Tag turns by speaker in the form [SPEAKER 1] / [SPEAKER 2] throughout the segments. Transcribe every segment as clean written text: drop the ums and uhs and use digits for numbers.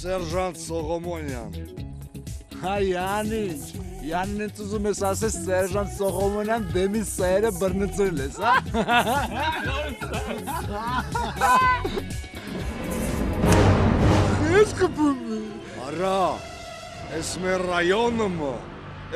[SPEAKER 1] Սերժանտ Սողոմոնյան։
[SPEAKER 2] Հայ Յանիչ, Յաննից ուզում ես ասես Սերժանտ Սողոմոնյան դեմի սայերը բռնցրել ես, հա։ Ես կպում։
[SPEAKER 1] Արա, ես մեր ռայոնումը,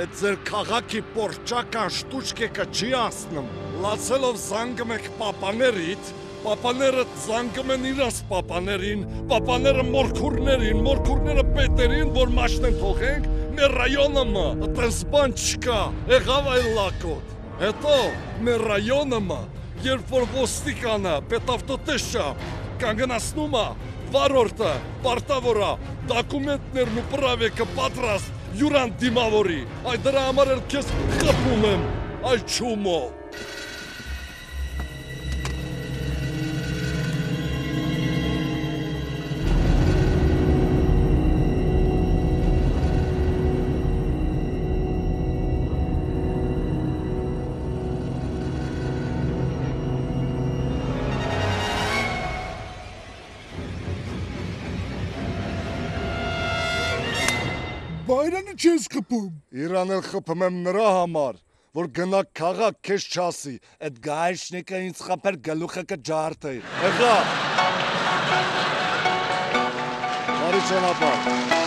[SPEAKER 1] այդ ձեր քաղաքի պորճական շտուչկեկը չի ասնում, լացելով զանգում եք պապաներիդ, պապաները զանգում են իրաս պապաներին, պապաները մորքուրներին, մորքուրները պետերին, որ մաշնեն թողենք, մեր ռայոնումը, տես բան չկա, եղավ այլ լակոտ։ Հետո մեր ռայոնումը, երբ որ ոստիկանը, պետավտոտեշը, կանգնացնում է, վարորդը, պարտավորը, դակումենտներն ու պրավեկը պատրաստ, յուրան դիմավորի, այ դրա համար էլ քեզ խփում եմ, այ չումո։
[SPEAKER 2] Բայրանը չես խփում։
[SPEAKER 1] Իրան էլ խփում եմ նրա համար, որ գնա քաղաք քեզ չասի, այդ գայշնիկը ինձ խփեր գլուխը կջարդեի։ Եղա։ Բարի ճանապարհ։